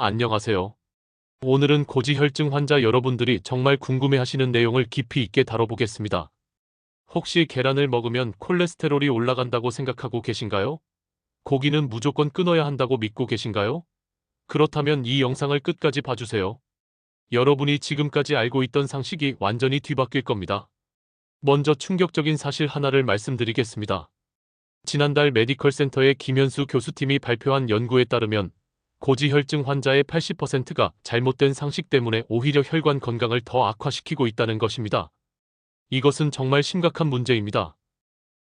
안녕하세요. 오늘은 고지혈증 환자 여러분들이 정말 궁금해하시는 내용을 깊이 있게 다뤄보겠습니다. 혹시 계란을 먹으면 콜레스테롤이 올라간다고 생각하고 계신가요? 고기는 무조건 끊어야 한다고 믿고 계신가요? 그렇다면 이 영상을 끝까지 봐주세요. 여러분이 지금까지 알고 있던 상식이 완전히 뒤바뀔 겁니다. 먼저 충격적인 사실 하나를 말씀드리겠습니다. 지난달 메디컬 센터의 김현수 교수팀이 발표한 연구에 따르면 고지혈증 환자의 80%가 잘못된 상식 때문에 오히려 혈관 건강을 더 악화시키고 있다는 것입니다. 이것은 정말 심각한 문제입니다.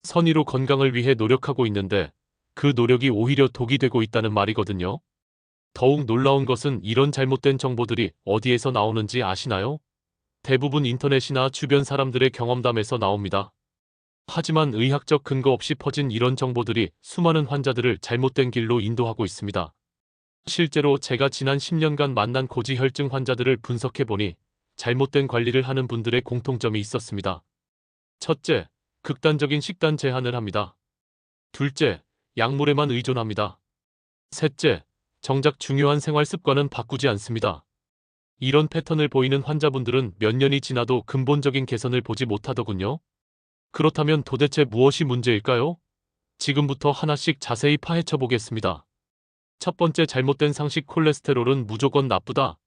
선의로 건강을 위해 노력하고 있는데 그 노력이 오히려 독이 되고 있다는 말이거든요. 더욱 놀라운 것은 이런 잘못된 정보들이 어디에서 나오는지 아시나요? 대부분 인터넷이나 주변 사람들의 경험담에서 나옵니다. 하지만 의학적 근거 없이 퍼진 이런 정보들이 수많은 환자들을 잘못된 길로 인도하고 있습니다. 실제로 제가 지난 10년간 만난 고지혈증 환자들을 분석해보니 잘못된 관리를 하는 분들의 공통점이 있었습니다. 첫째, 극단적인 식단 제한을 합니다. 둘째, 약물에만 의존합니다. 셋째, 정작 중요한 생활 습관은 바꾸지 않습니다. 이런 패턴을 보이는 환자분들은 몇 년이 지나도 근본적인 개선을 보지 못하더군요. 그렇다면 도대체 무엇이 문제일까요? 지금부터 하나씩 자세히 파헤쳐 보겠습니다. 첫 번째, 잘못된 상식. 콜레스테롤은 무조건 나쁘다.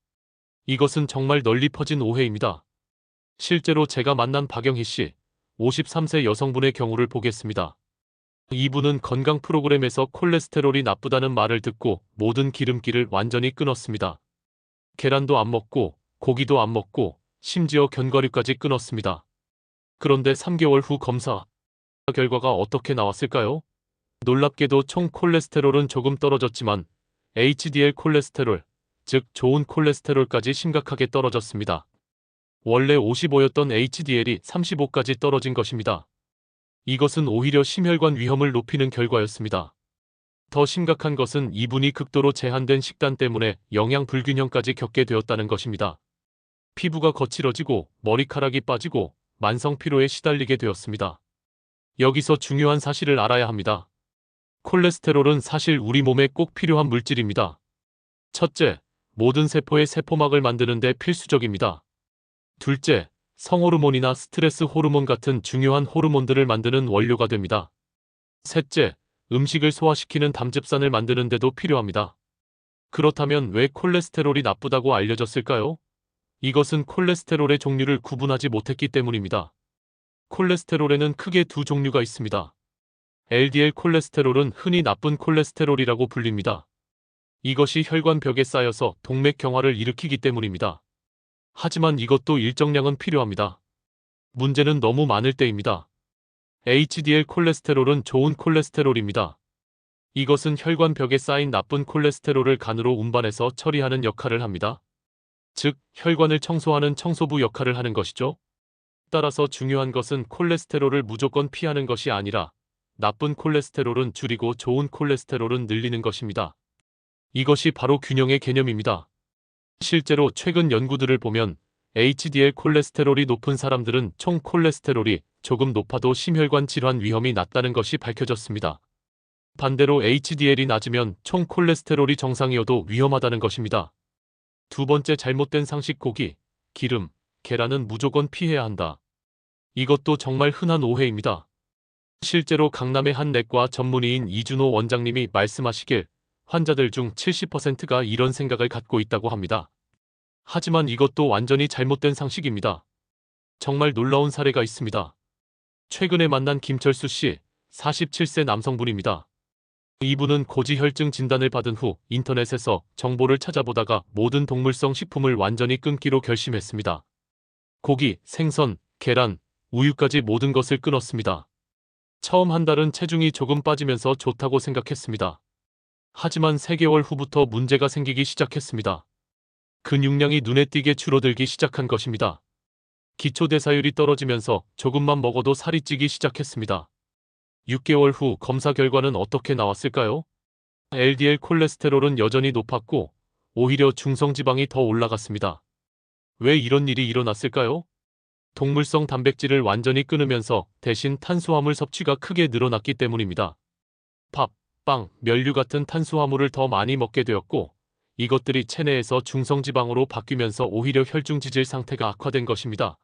이것은 정말 널리 퍼진 오해입니다. 실제로 제가 만난 박영희 씨, 53세 여성분의 경우를 보겠습니다. 이분은 건강 프로그램에서 콜레스테롤이 나쁘다는 말을 듣고 모든 기름기를 완전히 끊었습니다. 계란도 안 먹고 고기도 안 먹고 심지어 견과류까지 끊었습니다. 그런데 3개월 후 검사 결과가 어떻게 나왔을까요? 놀랍게도 총 콜레스테롤은 조금 떨어졌지만 HDL 콜레스테롤, 즉 좋은 콜레스테롤까지 심각하게 떨어졌습니다. 원래 55였던 HDL이 35까지 떨어진 것입니다. 이것은 오히려 심혈관 위험을 높이는 결과였습니다. 더 심각한 것은 이분이 극도로 제한된 식단 때문에 영양 불균형까지 겪게 되었다는 것입니다. 피부가 거칠어지고 머리카락이 빠지고 만성 피로에 시달리게 되었습니다. 여기서 중요한 사실을 알아야 합니다. 콜레스테롤은 사실 우리 몸에 꼭 필요한 물질입니다. 첫째, 모든 세포의 세포막을 만드는 데 필수적입니다. 둘째, 성호르몬이나 스트레스 호르몬 같은 중요한 호르몬들을 만드는 원료가 됩니다. 셋째, 음식을 소화시키는 담즙산을 만드는 데도 필요합니다. 그렇다면 왜 콜레스테롤이 나쁘다고 알려졌을까요? 이것은 콜레스테롤의 종류를 구분하지 못했기 때문입니다. 콜레스테롤에는 크게 두 종류가 있습니다. LDL 콜레스테롤은 흔히 나쁜 콜레스테롤이라고 불립니다. 이것이 혈관벽에 쌓여서 동맥경화를 일으키기 때문입니다. 하지만 이것도 일정량은 필요합니다. 문제는 너무 많을 때입니다. HDL 콜레스테롤은 좋은 콜레스테롤입니다. 이것은 혈관벽에 쌓인 나쁜 콜레스테롤을 간으로 운반해서 처리하는 역할을 합니다. 즉, 혈관을 청소하는 청소부 역할을 하는 것이죠. 따라서 중요한 것은 콜레스테롤을 무조건 피하는 것이 아니라 나쁜 콜레스테롤은 줄이고 좋은 콜레스테롤은 늘리는 것입니다. 이것이 바로 균형의 개념입니다. 실제로 최근 연구들을 보면 HDL 콜레스테롤이 높은 사람들은 총 콜레스테롤이 조금 높아도 심혈관 질환 위험이 낮다는 것이 밝혀졌습니다. 반대로 HDL이 낮으면 총 콜레스테롤이 정상이어도 위험하다는 것입니다. 두 번째, 잘못된 상식. 고기, 기름, 계란은 무조건 피해야 한다. 이것도 정말 흔한 오해입니다. 실제로 강남의 한 내과 전문의인 이준호 원장님이 말씀하시길 환자들 중 70%가 이런 생각을 갖고 있다고 합니다. 하지만 이것도 완전히 잘못된 상식입니다. 정말 놀라운 사례가 있습니다. 최근에 만난 김철수 씨, 47세 남성분입니다. 이분은 고지혈증 진단을 받은 후 인터넷에서 정보를 찾아보다가 모든 동물성 식품을 완전히 끊기로 결심했습니다. 고기, 생선, 계란, 우유까지 모든 것을 끊었습니다. 처음 한 달은 체중이 조금 빠지면서 좋다고 생각했습니다. 하지만 3개월 후부터 문제가 생기기 시작했습니다. 근육량이 눈에 띄게 줄어들기 시작한 것입니다. 기초대사율이 떨어지면서 조금만 먹어도 살이 찌기 시작했습니다. 6개월 후 검사 결과는 어떻게 나왔을까요? LDL 콜레스테롤은 여전히 높았고 오히려 중성지방이 더 올라갔습니다. 왜 이런 일이 일어났을까요? 동물성 단백질을 완전히 끊으면서 대신 탄수화물 섭취가 크게 늘어났기 때문입니다. 밥, 빵, 면류 같은 탄수화물을 더 많이 먹게 되었고 이것들이 체내에서 중성지방으로 바뀌면서 오히려 혈중 지질 상태가 악화된 것입니다.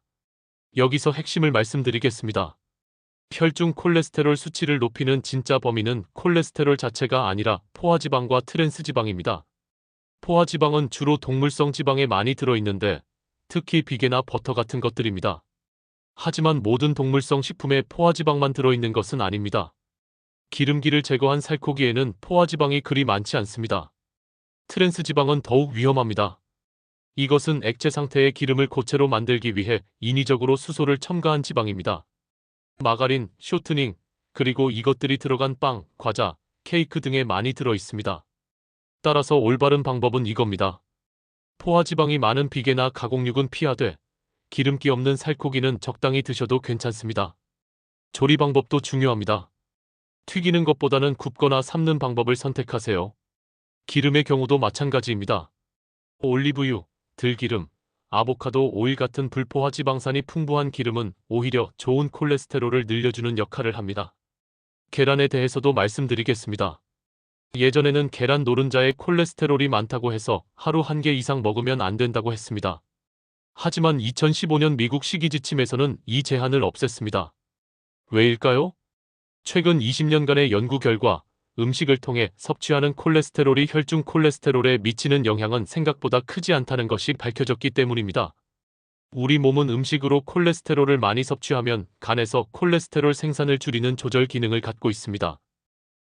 여기서 핵심을 말씀드리겠습니다. 혈중 콜레스테롤 수치를 높이는 진짜 범인은 콜레스테롤 자체가 아니라 포화지방과 트랜스지방입니다. 포화지방은 주로 동물성 지방에 많이 들어있는데 특히 비계나 버터 같은 것들입니다. 하지만 모든 동물성 식품에 포화지방만 들어있는 것은 아닙니다. 기름기를 제거한 살코기에는 포화지방이 그리 많지 않습니다. 트랜스지방은 더욱 위험합니다. 이것은 액체 상태의 기름을 고체로 만들기 위해 인위적으로 수소를 첨가한 지방입니다. 마가린, 쇼트닝, 그리고 이것들이 들어간 빵, 과자, 케이크 등에 많이 들어 있습니다. 따라서 올바른 방법은 이겁니다. 포화지방이 많은 비계나 가공육은 피하되 기름기 없는 살코기는 적당히 드셔도 괜찮습니다. 조리 방법도 중요합니다. 튀기는 것보다는 굽거나 삶는 방법을 선택하세요. 기름의 경우도 마찬가지입니다. 올리브유, 들기름, 아보카도 오일 같은 불포화 지방산이 풍부한 기름은 오히려 좋은 콜레스테롤을 늘려주는 역할을 합니다. 계란에 대해서도 말씀드리겠습니다. 예전에는 계란 노른자에 콜레스테롤이 많다고 해서 하루 1개 이상 먹으면 안 된다고 했습니다. 하지만 2015년 미국 식이지침에서는 이 제한을 없앴습니다. 왜일까요? 최근 20년간의 연구 결과 음식을 통해 섭취하는 콜레스테롤이 혈중 콜레스테롤에 미치는 영향은 생각보다 크지 않다는 것이 밝혀졌기 때문입니다. 우리 몸은 음식으로 콜레스테롤을 많이 섭취하면 간에서 콜레스테롤 생산을 줄이는 조절 기능을 갖고 있습니다.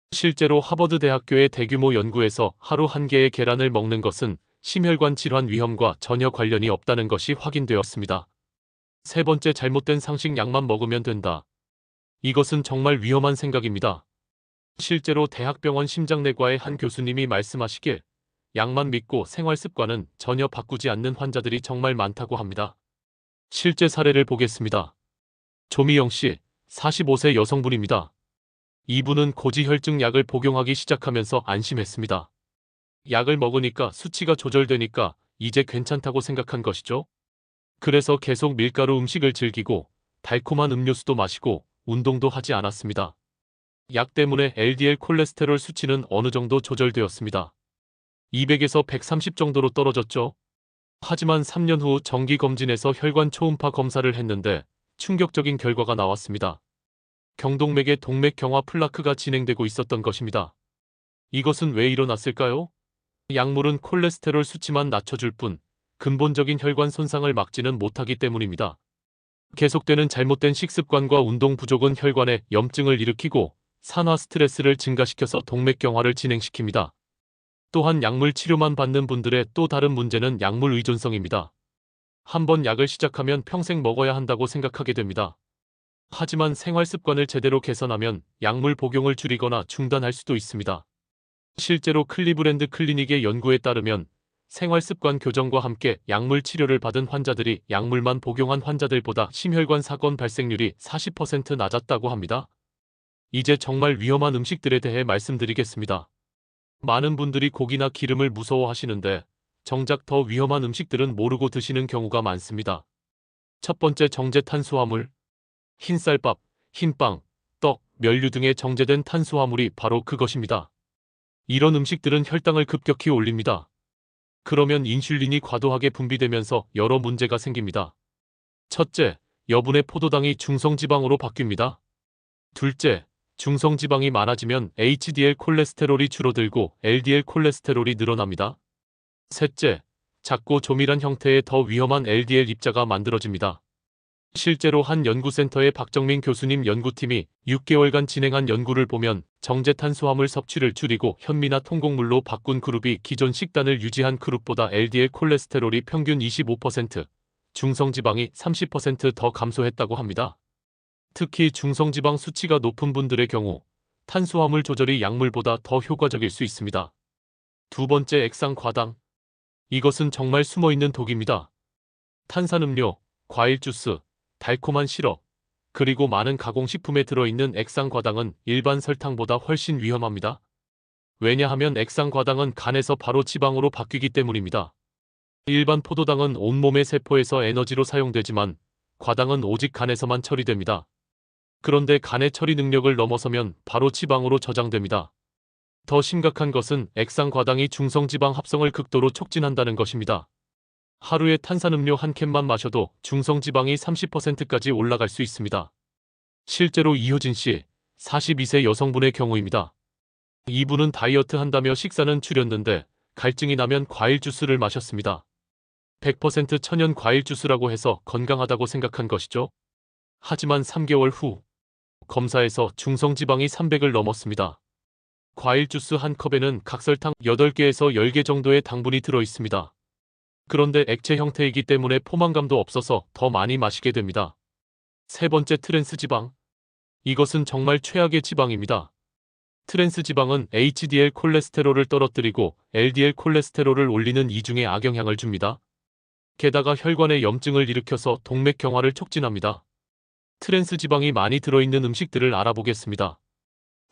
실제로 하버드 대학교의 대규모 연구에서 하루 1개의 계란을 먹는 것은 심혈관 질환 위험과 전혀 관련이 없다는 것이 확인되었습니다. 세 번째, 잘못된 상식, 약만 먹으면 된다. 이것은 정말 위험한 생각입니다. 실제로 대학병원 심장내과의 한 교수님이 말씀하시길 약만 믿고 생활 습관은 전혀 바꾸지 않는 환자들이 정말 많다고 합니다. 실제 사례를 보겠습니다. 조미영 씨, 45세 여성분입니다. 이분은 고지혈증 약을 복용하기 시작하면서 안심했습니다. 약을 먹으니까 수치가 조절되니까 이제 괜찮다고 생각한 것이죠. 그래서 계속 밀가루 음식을 즐기고 달콤한 음료수도 마시고 운동도 하지 않았습니다. 약 때문에 LDL 콜레스테롤 수치는 어느 정도 조절되었습니다. 200에서 130 정도로 떨어졌죠. 하지만 3년 후 정기검진에서 혈관 초음파 검사를 했는데 충격적인 결과가 나왔습니다. 경동맥에 동맥경화 플라크가 진행되고 있었던 것입니다. 이것은 왜 일어났을까요? 약물은 콜레스테롤 수치만 낮춰줄 뿐 근본적인 혈관 손상을 막지는 못하기 때문입니다. 계속되는 잘못된 식습관과 운동 부족은 혈관에 염증을 일으키고 산화 스트레스를 증가시켜서 동맥경화를 진행시킵니다. 또한 약물 치료만 받는 분들의 또 다른 문제는 약물 의존성입니다. 한번 약을 시작하면 평생 먹어야 한다고 생각하게 됩니다. 하지만 생활 습관을 제대로 개선하면 약물 복용을 줄이거나 중단할 수도 있습니다. 실제로 클리브랜드 클리닉의 연구에 따르면 생활 습관 교정과 함께 약물 치료를 받은 환자들이 약물만 복용한 환자들보다 심혈관 사건 발생률이 40% 낮았다고 합니다. 이제 정말 위험한 음식들에 대해 말씀드리겠습니다. 많은 분들이 고기나 기름을 무서워하시는데 정작 더 위험한 음식들은 모르고 드시는 경우가 많습니다. 첫 번째, 정제 탄수화물. 흰쌀밥, 흰빵, 떡, 면류 등의 정제된 탄수화물이 바로 그것입니다. 이런 음식들은 혈당을 급격히 올립니다. 그러면 인슐린이 과도하게 분비되면서 여러 문제가 생깁니다. 첫째, 여분의 포도당이 중성지방으로 바뀝니다. 둘째, 중성지방이 많아지면 HDL 콜레스테롤이 줄어들고 LDL 콜레스테롤이 늘어납니다. 셋째, 작고 조밀한 형태의 더 위험한 LDL 입자가 만들어집니다. 실제로 한 연구센터의 박정민 교수님 연구팀이 6개월간 진행한 연구를 보면 정제탄수화물 섭취를 줄이고 현미나 통곡물로 바꾼 그룹이 기존 식단을 유지한 그룹보다 LDL 콜레스테롤이 평균 25%, 중성지방이 30% 더 감소했다고 합니다. 특히 중성지방 수치가 높은 분들의 경우 탄수화물 조절이 약물보다 더 효과적일 수 있습니다. 두 번째, 액상과당. 이것은 정말 숨어있는 독입니다. 탄산음료, 과일 주스, 달콤한 시럽, 그리고 많은 가공식품에 들어있는 액상과당은 일반 설탕보다 훨씬 위험합니다. 왜냐하면 액상과당은 간에서 바로 지방으로 바뀌기 때문입니다. 일반 포도당은 온몸의 세포에서 에너지로 사용되지만 과당은 오직 간에서만 처리됩니다. 그런데 간의 처리 능력을 넘어서면 바로 지방으로 저장됩니다. 더 심각한 것은 액상과당이 중성지방 합성을 극도로 촉진한다는 것입니다. 하루에 탄산음료 한 캔만 마셔도 중성지방이 30%까지 올라갈 수 있습니다. 실제로 이효진 씨, 42세 여성분의 경우입니다. 이분은 다이어트 한다며 식사는 줄였는데 갈증이 나면 과일 주스를 마셨습니다. 100% 천연 과일 주스라고 해서 건강하다고 생각한 것이죠. 하지만 3개월 후 검사에서 중성지방이 300을 넘었습니다. 과일 주스 한 컵에는 각설탕 8개에서 10개 정도의 당분이 들어 있습니다. 그런데 액체 형태이기 때문에 포만감도 없어서 더 많이 마시게 됩니다. 세 번째, 트랜스 지방. 이것은 정말 최악의 지방입니다. 트랜스 지방은 HDL 콜레스테롤을 떨어뜨리고 LDL 콜레스테롤을 올리는 이중의 악영향을 줍니다. 게다가 혈관에 염증을 일으켜서 동맥경화를 촉진합니다. 트랜스 지방이 많이 들어있는 음식들을 알아보겠습니다.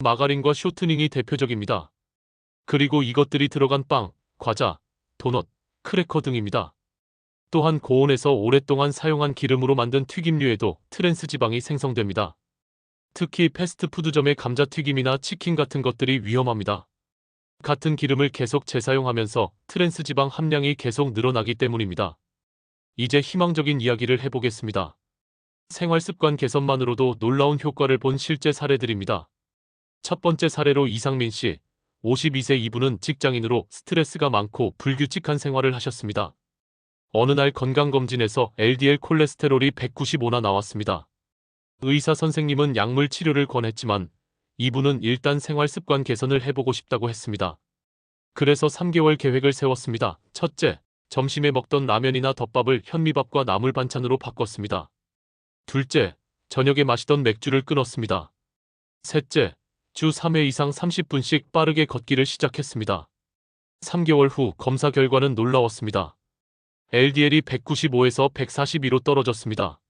마가린과 쇼트닝이 대표적입니다. 그리고 이것들이 들어간 빵, 과자, 도넛, 크래커 등입니다. 또한 고온에서 오랫동안 사용한 기름으로 만든 튀김류에도 트랜스 지방이 생성됩니다. 특히 패스트푸드점의 감자튀김이나 치킨 같은 것들이 위험합니다. 같은 기름을 계속 재사용하면서 트랜스 지방 함량이 계속 늘어나기 때문입니다. 이제 희망적인 이야기를 해보겠습니다. 생활습관 개선만으로도 놀라운 효과를 본 실제 사례들입니다. 첫 번째 사례로 이상민 씨, 52세 이분은 직장인으로 스트레스가 많고 불규칙한 생활을 하셨습니다. 어느 날 건강검진에서 LDL 콜레스테롤이 195나 나왔습니다. 의사 선생님은 약물 치료를 권했지만 이분은 일단 생활습관 개선을 해보고 싶다고 했습니다. 그래서 3개월 계획을 세웠습니다. 첫째, 점심에 먹던 라면이나 덮밥을 현미밥과 나물 반찬으로 바꿨습니다. 둘째, 저녁에 마시던 맥주를 끊었습니다. 셋째, 주 3회 이상 30분씩 빠르게 걷기를 시작했습니다. 3개월 후 검사 결과는 놀라웠습니다. LDL이 195에서 142로 떨어졌습니다.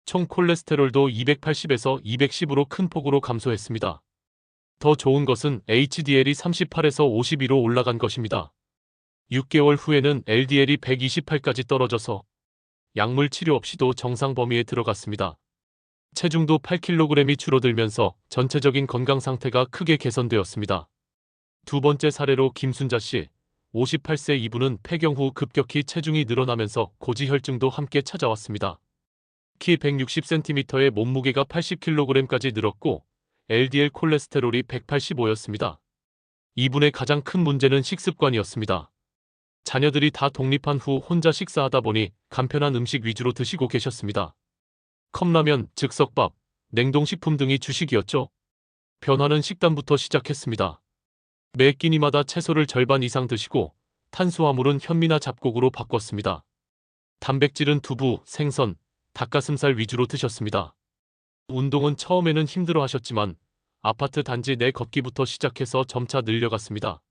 총 콜레스테롤도 280에서 210으로 큰 폭으로 감소했습니다. 더 좋은 것은 HDL이 38에서 52로 올라간 것입니다. 6개월 후에는 LDL이 128까지 떨어져서 약물 치료 없이도 정상 범위에 들어갔습니다. 체중도 8kg이 줄어들면서 전체적인 건강 상태가 크게 개선되었습니다. 두 번째 사례로 김순자 씨, 58세 이분은 폐경 후 급격히 체중이 늘어나면서 고지혈증도 함께 찾아왔습니다. 키 160cm에 몸무게가 80kg까지 늘었고 LDL 콜레스테롤이 185였습니다. 이분의 가장 큰 문제는 식습관이었습니다. 자녀들이 다 독립한 후 혼자 식사하다 보니 간편한 음식 위주로 드시고 계셨습니다. 컵라면, 즉석밥, 냉동식품 등이 주식이었죠. 변화는 식단부터 시작했습니다. 매 끼니마다 채소를 절반 이상 드시고 탄수화물은 현미나 잡곡으로 바꿨습니다. 단백질은 두부, 생선, 닭가슴살 위주로 드셨습니다. 운동은 처음에는 힘들어 하셨지만 아파트 단지 내 걷기부터 시작해서 점차 늘려갔습니다.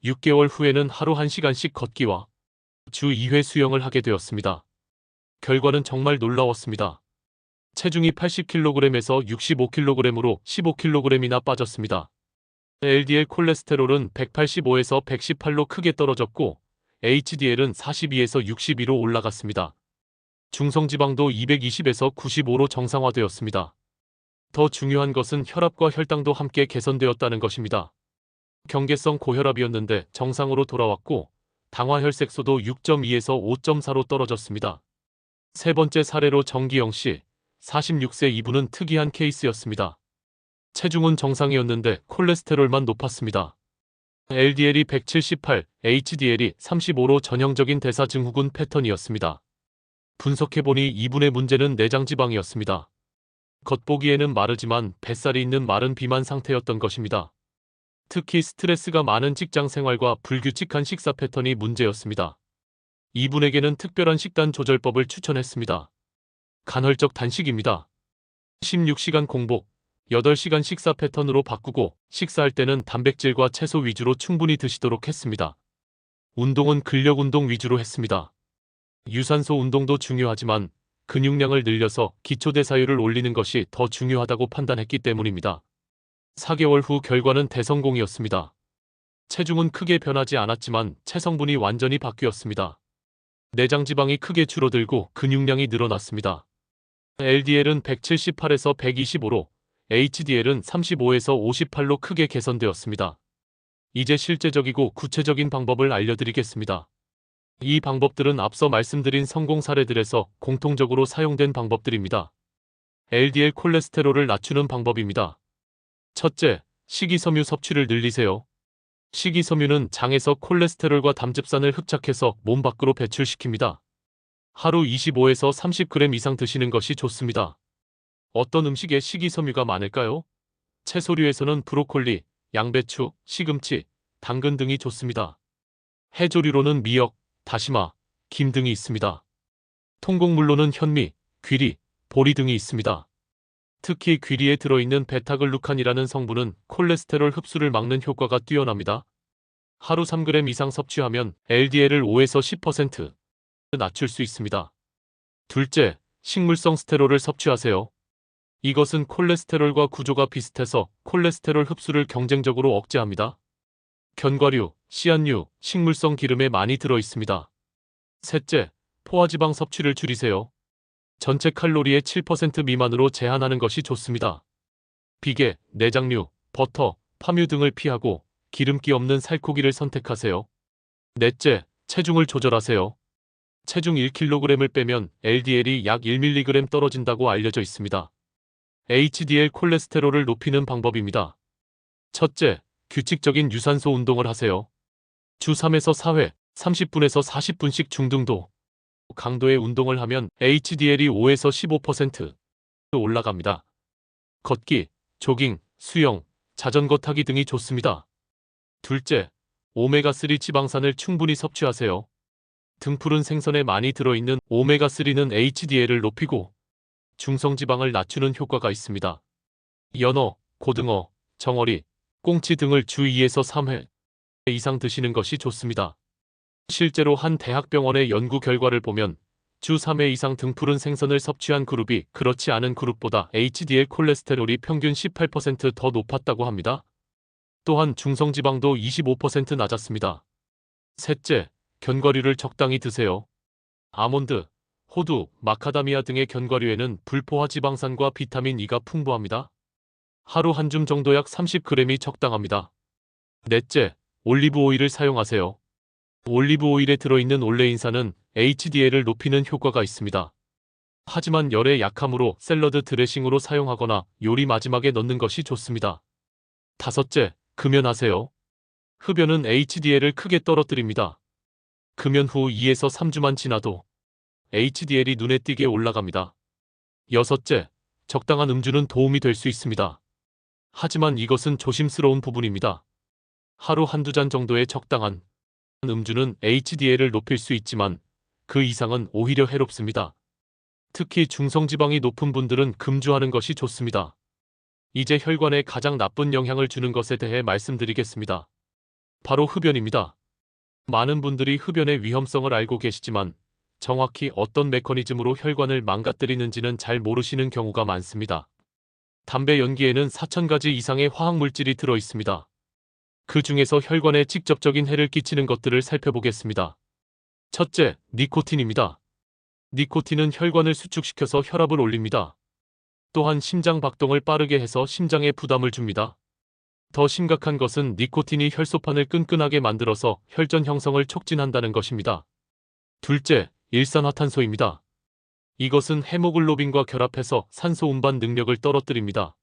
6개월 후에는 하루 1시간씩 걷기와 주 2회 수영을 하게 되었습니다. 결과는 정말 놀라웠습니다. 체중이 80kg에서 65kg으로 15kg이나 빠졌습니다. LDL 콜레스테롤은 185에서 118로 크게 떨어졌고 HDL은 42에서 62로 올라갔습니다. 중성지방도 220에서 95로 정상화되었습니다. 더 중요한 것은 혈압과 혈당도 함께 개선되었다는 것입니다. 경계성 고혈압이었는데 정상으로 돌아왔고 당화혈색소도 6.2에서 5.4로 떨어졌습니다. 세 번째 사례로 정기영 씨, 46세 이분은 특이한 케이스였습니다. 체중은 정상이었는데 콜레스테롤만 높았습니다. LDL이 178, HDL이 35로 전형적인 대사증후군 패턴이었습니다. 분석해보니 이분의 문제는 내장지방이었습니다. 겉보기에는 마르지만 뱃살이 있는 마른 비만 상태였던 것입니다. 특히 스트레스가 많은 직장 생활과 불규칙한 식사 패턴이 문제였습니다. 이분에게는 특별한 식단 조절법을 추천했습니다. 간헐적 단식입니다. 16시간 공복, 8시간 식사 패턴으로 바꾸고 식사할 때는 단백질과 채소 위주로 충분히 드시도록 했습니다. 운동은 근력 운동 위주로 했습니다. 유산소 운동도 중요하지만 근육량을 늘려서 기초대사율을 올리는 것이 더 중요하다고 판단했기 때문입니다. 4개월 후 결과는 대성공이었습니다. 체중은 크게 변하지 않았지만 체성분이 완전히 바뀌었습니다. 내장지방이 크게 줄어들고 근육량이 늘어났습니다. LDL은 178에서 125로 HDL은 35에서 58로 크게 개선되었습니다. 이제 실제적이고 구체적인 방법을 알려드리겠습니다. 이 방법들은 앞서 말씀드린 성공 사례들에서 공통적으로 사용된 방법들입니다. LDL 콜레스테롤을 낮추는 방법입니다. 첫째, 식이섬유 섭취를 늘리세요. 식이섬유는 장에서 콜레스테롤과 담즙산을 흡착해서 몸 밖으로 배출시킵니다. 하루 25에서 30g 이상 드시는 것이 좋습니다. 어떤 음식에 식이섬유가 많을까요? 채소류에서는 브로콜리, 양배추, 시금치, 당근 등이 좋습니다. 해조류로는 미역, 다시마, 김 등이 있습니다. 통곡물로는 현미, 귀리, 보리 등이 있습니다. 특히 귀리에 들어있는 베타글루칸이라는 성분은 콜레스테롤 흡수를 막는 효과가 뛰어납니다. 하루 3g 이상 섭취하면 LDL을 5에서 10% 낮출 수 있습니다. 둘째, 식물성 스테롤을 섭취하세요. 이것은 콜레스테롤과 구조가 비슷해서 콜레스테롤 흡수를 경쟁적으로 억제합니다. 견과류, 씨앗류, 식물성 기름에 많이 들어 있습니다. 셋째, 포화지방 섭취를 줄이세요. 전체 칼로리의 7% 미만으로 제한하는 것이 좋습니다. 비계, 내장류, 버터, 파뮤 등을 피하고 기름기 없는 살코기를 선택하세요. 넷째, 체중을 조절하세요. 체중 1kg을 빼면 LDL이 약 1mg 떨어진다고 알려져 있습니다. HDL 콜레스테롤을 높이는 방법입니다. 첫째, 규칙적인 유산소 운동을 하세요. 주 3에서 4회, 30분에서 40분씩 중등도, 강도의 운동을 하면 HDL이 5에서 15% 올라갑니다. 걷기, 조깅, 수영, 자전거 타기 등이 좋습니다. 둘째, 오메가3 지방산을 충분히 섭취하세요. 등푸른 생선에 많이 들어있는 오메가3는 HDL을 높이고 중성지방을 낮추는 효과가 있습니다. 연어, 고등어, 정어리, 꽁치 등을 주 2에서 3회 이상 드시는 것이 좋습니다. 실제로 한 대학병원의 연구 결과를 보면 주 3회 이상 등푸른 생선을 섭취한 그룹이 그렇지 않은 그룹보다 HDL 콜레스테롤이 평균 18% 더 높았다고 합니다. 또한 중성지방도 25% 낮았습니다. 셋째, 견과류를 적당히 드세요. 아몬드, 호두, 마카다미아 등의 견과류에는 불포화 지방산과 비타민 E가 풍부합니다. 하루 한 줌 정도 약 30g이 적당합니다. 넷째, 올리브 오일을 사용하세요. 올리브 오일에 들어있는 올레인산은 HDL을 높이는 효과가 있습니다. 하지만 열에 약하므로 샐러드 드레싱으로 사용하거나 요리 마지막에 넣는 것이 좋습니다. 다섯째, 금연하세요. 흡연은 HDL을 크게 떨어뜨립니다. 금연 후 2에서 3주만 지나도 HDL이 눈에 띄게 올라갑니다. 여섯째, 적당한 음주는 도움이 될 수 있습니다. 하지만 이것은 조심스러운 부분입니다. 하루 한두 잔 정도의 적당한 음주는 HDL을 높일 수 있지만 그 이상은 오히려 해롭습니다. 특히 중성지방이 높은 분들은 금주하는 것이 좋습니다. 이제 혈관에 가장 나쁜 영향을 주는 것에 대해 말씀드리겠습니다. 바로 흡연입니다. 많은 분들이 흡연의 위험성을 알고 계시지만 정확히 어떤 메커니즘으로 혈관을 망가뜨리는지는 잘 모르시는 경우가 많습니다. 담배 연기에는 4,000가지 이상의 화학물질이 들어 있습니다. 그 중에서 혈관에 직접적인 해를 끼치는 것들을 살펴보겠습니다. 첫째, 니코틴입니다. 니코틴은 혈관을 수축시켜서 혈압을 올립니다. 또한 심장 박동을 빠르게 해서 심장에 부담을 줍니다. 더 심각한 것은 니코틴이 혈소판을 끈끈하게 만들어서 혈전 형성을 촉진한다는 것입니다. 둘째, 일산화탄소입니다. 이것은 헤모글로빈과 결합해서 산소 운반 능력을 떨어뜨립니다.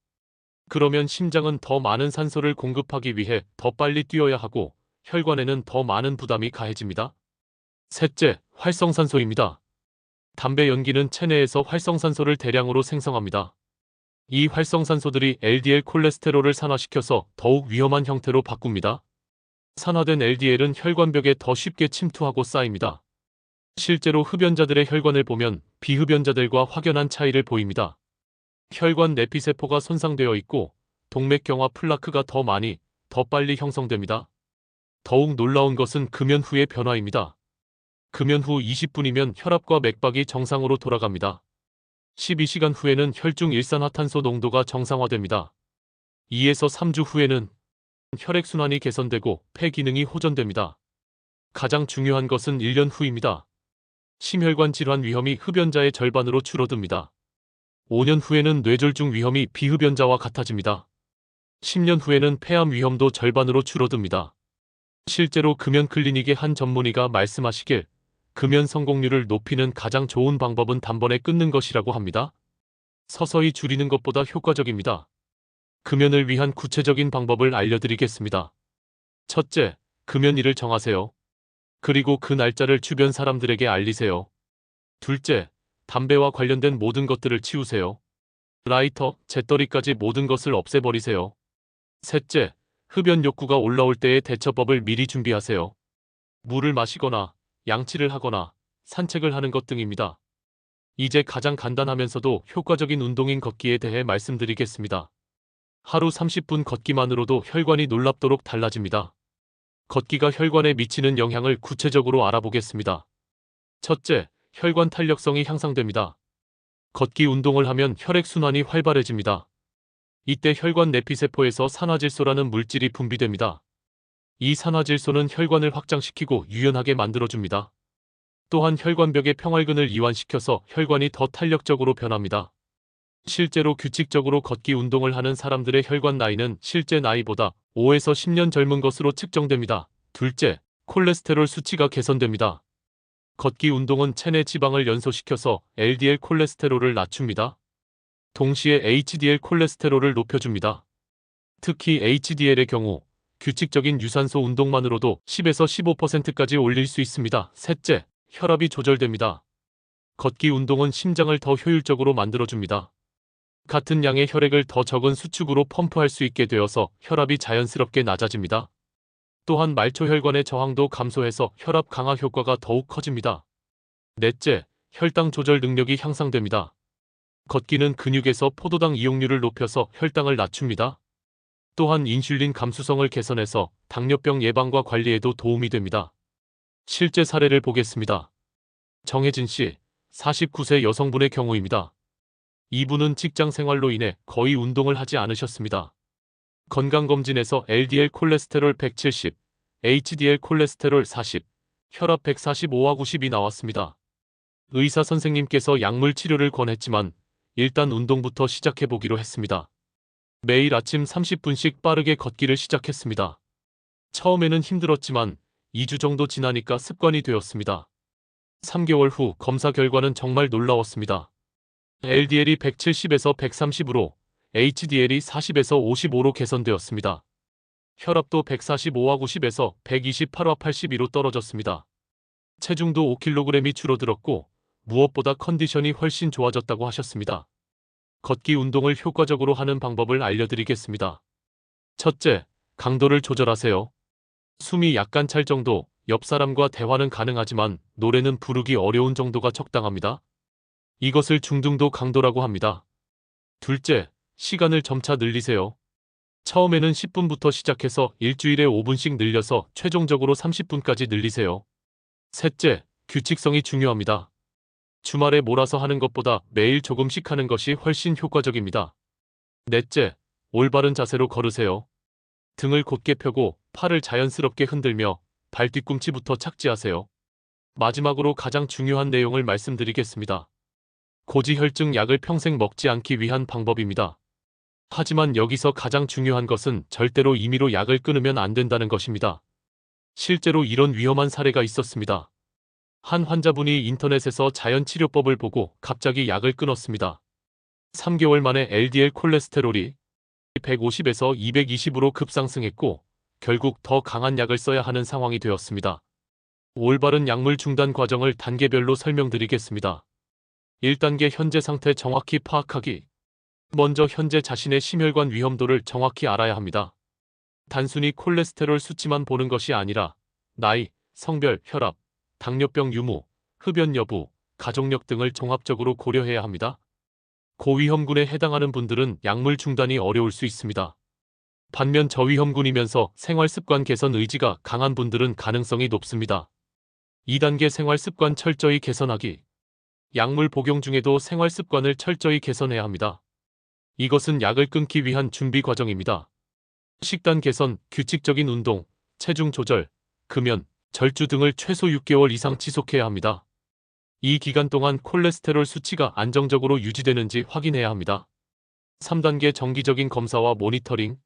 그러면 심장은 더 많은 산소를 공급하기 위해 더 빨리 뛰어야 하고 혈관에는 더 많은 부담이 가해집니다. 셋째, 활성산소입니다. 담배 연기는 체내에서 활성산소를 대량으로 생성합니다. 이 활성산소들이 LDL 콜레스테롤을 산화시켜서 더욱 위험한 형태로 바꿉니다. 산화된 LDL은 혈관벽에 더 쉽게 침투하고 쌓입니다. 실제로 흡연자들의 혈관을 보면 비흡연자들과 확연한 차이를 보입니다. 혈관 내피세포가 손상되어 있고 동맥경화 플라크가 더 많이, 더 빨리 형성됩니다. 더욱 놀라운 것은 금연 후의 변화입니다. 금연 후 20분이면 혈압과 맥박이 정상으로 돌아갑니다. 12시간 후에는 혈중 일산화탄소 농도가 정상화됩니다. 2에서 3주 후에는 혈액순환이 개선되고 폐 기능이 호전됩니다. 가장 중요한 것은 1년 후입니다. 심혈관 질환 위험이 흡연자의 절반으로 줄어듭니다. 5년 후에는 뇌졸중 위험이 비흡연자와 같아집니다. 10년 후에는 폐암 위험도 절반으로 줄어듭니다. 실제로 금연 클리닉의 한 전문의가 말씀하시길 금연 성공률을 높이는 가장 좋은 방법은 단번에 끊는 것이라고 합니다. 서서히 줄이는 것보다 효과적입니다. 금연을 위한 구체적인 방법을 알려드리겠습니다. 첫째, 금연일을 정하세요. 그리고 그 날짜를 주변 사람들에게 알리세요. 둘째, 담배와 관련된 모든 것들을 치우세요. 라이터, 재떨이까지 모든 것을 없애버리세요. 셋째, 흡연 욕구가 올라올 때의 대처법을 미리 준비하세요. 물을 마시거나 양치를 하거나 산책을 하는 것 등입니다. 이제 가장 간단하면서도 효과적인 운동인 걷기에 대해 말씀드리겠습니다. 하루 30분 걷기만으로도 혈관이 놀랍도록 달라집니다. 걷기가 혈관에 미치는 영향을 구체적으로 알아보겠습니다. 첫째, 혈관 탄력성이 향상됩니다. 걷기 운동을 하면 혈액순환이 활발해집니다. 이때 혈관 내피세포에서 산화질소라는 물질이 분비됩니다. 이 산화질소는 혈관을 확장시키고 유연하게 만들어줍니다. 또한 혈관벽의 평활근을 이완시켜서 혈관이 더 탄력적으로 변합니다. 실제로 규칙적으로 걷기 운동을 하는 사람들의 혈관 나이는 실제 나이보다 5에서 10년 젊은 것으로 측정됩니다. 둘째, 콜레스테롤 수치가 개선됩니다. 걷기 운동은 체내 지방을 연소시켜서 LDL 콜레스테롤을 낮춥니다. 동시에 HDL 콜레스테롤을 높여줍니다. 특히 HDL의 경우 규칙적인 유산소 운동만으로도 10에서 15%까지 올릴 수 있습니다. 셋째, 혈압이 조절됩니다. 걷기 운동은 심장을 더 효율적으로 만들어줍니다. 같은 양의 혈액을 더 적은 수축으로 펌프할 수 있게 되어서 혈압이 자연스럽게 낮아집니다. 또한 말초혈관의 저항도 감소해서 혈압 강화 효과가 더욱 커집니다. 넷째, 혈당 조절 능력이 향상됩니다. 걷기는 근육에서 포도당 이용률을 높여서 혈당을 낮춥니다. 또한 인슐린 감수성을 개선해서 당뇨병 예방과 관리에도 도움이 됩니다. 실제 사례를 보겠습니다. 정혜진 씨, 49세 여성분의 경우입니다. 이분은 직장 생활로 인해 거의 운동을 하지 않으셨습니다. 건강검진에서 LDL 콜레스테롤 170, HDL 콜레스테롤 40, 혈압 145와 90이 나왔습니다. 의사 선생님께서 약물 치료를 권했지만 일단 운동부터 시작해보기로 했습니다. 매일 아침 30분씩 빠르게 걷기를 시작했습니다. 처음에는 힘들었지만 2주 정도 지나니까 습관이 되었습니다. 3개월 후 검사 결과는 정말 놀라웠습니다. LDL이 170에서 130으로 HDL이 40에서 55로 개선되었습니다. 혈압도 145와 90에서 128와 82로 떨어졌습니다. 체중도 5kg이 줄어들었고 무엇보다 컨디션이 훨씬 좋아졌다고 하셨습니다. 걷기 운동을 효과적으로 하는 방법을 알려드리겠습니다. 첫째, 강도를 조절하세요. 숨이 약간 찰 정도, 옆 사람과 대화는 가능하지만 노래는 부르기 어려운 정도가 적당합니다. 이것을 중등도 강도라고 합니다. 둘째, 시간을 점차 늘리세요. 처음에는 10분부터 시작해서 일주일에 5분씩 늘려서 최종적으로 30분까지 늘리세요. 셋째, 규칙성이 중요합니다. 주말에 몰아서 하는 것보다 매일 조금씩 하는 것이 훨씬 효과적입니다. 넷째, 올바른 자세로 걸으세요. 등을 곧게 펴고 팔을 자연스럽게 흔들며 발 뒤꿈치부터 착지하세요. 마지막으로 가장 중요한 내용을 말씀드리겠습니다. 고지혈증 약을 평생 먹지 않기 위한 방법입니다. 하지만 여기서 가장 중요한 것은 절대로 임의로 약을 끊으면 안 된다는 것입니다. 실제로 이런 위험한 사례가 있었습니다. 한 환자분이 인터넷에서 자연치료법을 보고 갑자기 약을 끊었습니다. 3개월 만에 LDL 콜레스테롤이 150에서 220으로 급상승했고 결국 더 강한 약을 써야 하는 상황이 되었습니다. 올바른 약물 중단 과정을 단계별로 설명드리겠습니다. 1단계 현재 상태 정확히 파악하기. 먼저 현재 자신의 심혈관 위험도를 정확히 알아야 합니다. 단순히 콜레스테롤 수치만 보는 것이 아니라 나이, 성별, 혈압, 당뇨병 유무, 흡연 여부, 가족력 등을 종합적으로 고려해야 합니다. 고위험군에 해당하는 분들은 약물 중단이 어려울 수 있습니다. 반면 저위험군이면서 생활습관 개선 의지가 강한 분들은 가능성이 높습니다. 2단계 생활습관 철저히 개선하기. 약물 복용 중에도 생활습관을 철저히 개선해야 합니다. 이것은 약을 끊기 위한 준비 과정입니다. 식단 개선, 규칙적인 운동, 체중 조절, 금연, 절주 등을 최소 6개월 이상 지속해야 합니다. 이 기간 동안 콜레스테롤 수치가 안정적으로 유지되는지 확인해야 합니다. 3단계 정기적인 검사와 모니터링.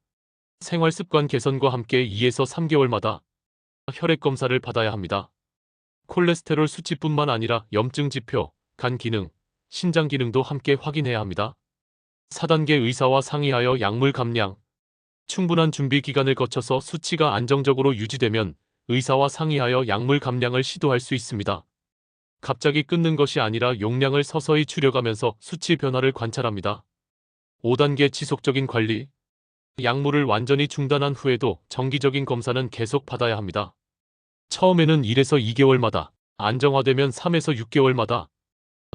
생활습관 개선과 함께 2에서 3개월마다 혈액 검사를 받아야 합니다. 콜레스테롤 수치뿐만 아니라 염증 지표, 간 기능, 신장 기능도 함께 확인해야 합니다. 4단계 의사와 상의하여 약물 감량. 충분한 준비 기간을 거쳐서 수치가 안정적으로 유지되면 의사와 상의하여 약물 감량을 시도할 수 있습니다. 갑자기 끊는 것이 아니라 용량을 서서히 줄여가면서 수치 변화를 관찰합니다. 5단계 지속적인 관리. 약물을 완전히 중단한 후에도 정기적인 검사는 계속 받아야 합니다. 처음에는 1에서 2개월마다, 안정화되면 3에서 6개월마다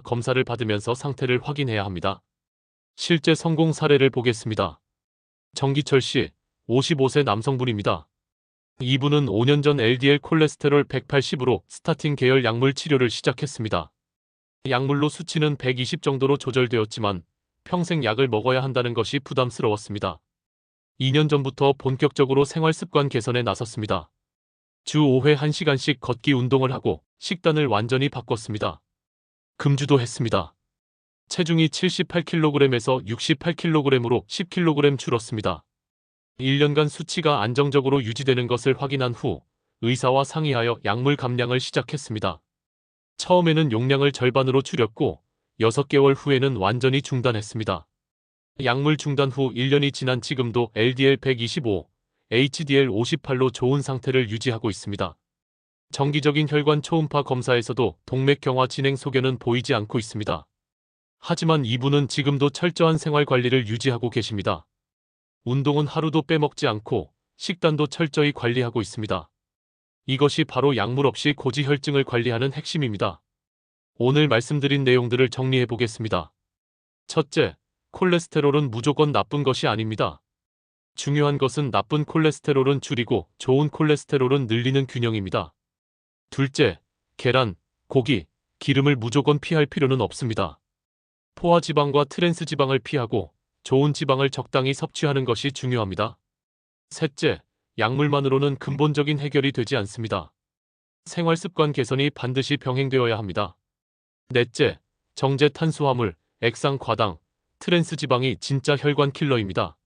검사를 받으면서 상태를 확인해야 합니다. 실제 성공 사례를 보겠습니다. 정기철 씨, 55세 남성분입니다. 이분은 5년 전 LDL 콜레스테롤 180으로 스타틴 계열 약물 치료를 시작했습니다. 약물로 수치는 120 정도로 조절되었지만 평생 약을 먹어야 한다는 것이 부담스러웠습니다. 2년 전부터 본격적으로 생활습관 개선에 나섰습니다. 주 5회 1시간씩 걷기 운동을 하고 식단을 완전히 바꿨습니다. 금주도 했습니다. 체중이 78kg에서 68kg으로 10kg 줄었습니다. 1년간 수치가 안정적으로 유지되는 것을 확인한 후 의사와 상의하여 약물 감량을 시작했습니다. 처음에는 용량을 절반으로 줄였고 6개월 후에는 완전히 중단했습니다. 약물 중단 후 1년이 지난 지금도 LDL 125, HDL 58로 좋은 상태를 유지하고 있습니다. 정기적인 혈관 초음파 검사에서도 동맥경화 진행 소견은 보이지 않고 있습니다. 하지만 이분은 지금도 철저한 생활 관리를 유지하고 계십니다. 운동은 하루도 빼먹지 않고 식단도 철저히 관리하고 있습니다. 이것이 바로 약물 없이 고지혈증을 관리하는 핵심입니다. 오늘 말씀드린 내용들을 정리해 보겠습니다. 첫째, 콜레스테롤은 무조건 나쁜 것이 아닙니다. 중요한 것은 나쁜 콜레스테롤은 줄이고 좋은 콜레스테롤은 늘리는 균형입니다. 둘째, 계란, 고기, 기름을 무조건 피할 필요는 없습니다. 포화지방과 트랜스지방을 피하고 좋은 지방을 적당히 섭취하는 것이 중요합니다. 셋째, 약물만으로는 근본적인 해결이 되지 않습니다. 생활습관 개선이 반드시 병행되어야 합니다. 넷째, 정제 탄수화물, 액상 과당, 트랜스지방이 진짜 혈관 킬러입니다.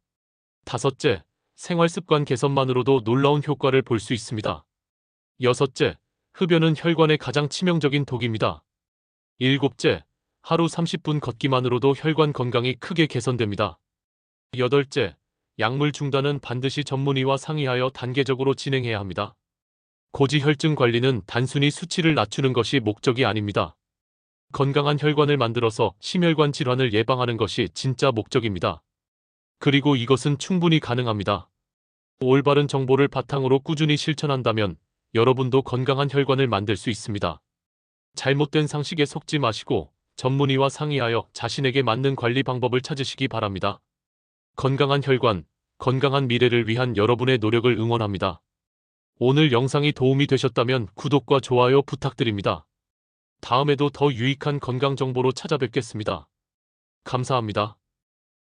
다섯째, 생활습관 개선만으로도 놀라운 효과를 볼 수 있습니다. 여섯째, 흡연은 혈관의 가장 치명적인 독입니다. 일곱째, 하루 30분 걷기만으로도 혈관 건강이 크게 개선됩니다. 여덟째, 약물 중단은 반드시 전문의와 상의하여 단계적으로 진행해야 합니다. 고지혈증 관리는 단순히 수치를 낮추는 것이 목적이 아닙니다. 건강한 혈관을 만들어서 심혈관 질환을 예방하는 것이 진짜 목적입니다. 그리고 이것은 충분히 가능합니다. 올바른 정보를 바탕으로 꾸준히 실천한다면 여러분도 건강한 혈관을 만들 수 있습니다. 잘못된 상식에 속지 마시고 전문의와 상의하여 자신에게 맞는 관리 방법을 찾으시기 바랍니다. 건강한 혈관, 건강한 미래를 위한 여러분의 노력을 응원합니다. 오늘 영상이 도움이 되셨다면 구독과 좋아요 부탁드립니다. 다음에도 더 유익한 건강 정보로 찾아뵙겠습니다. 감사합니다.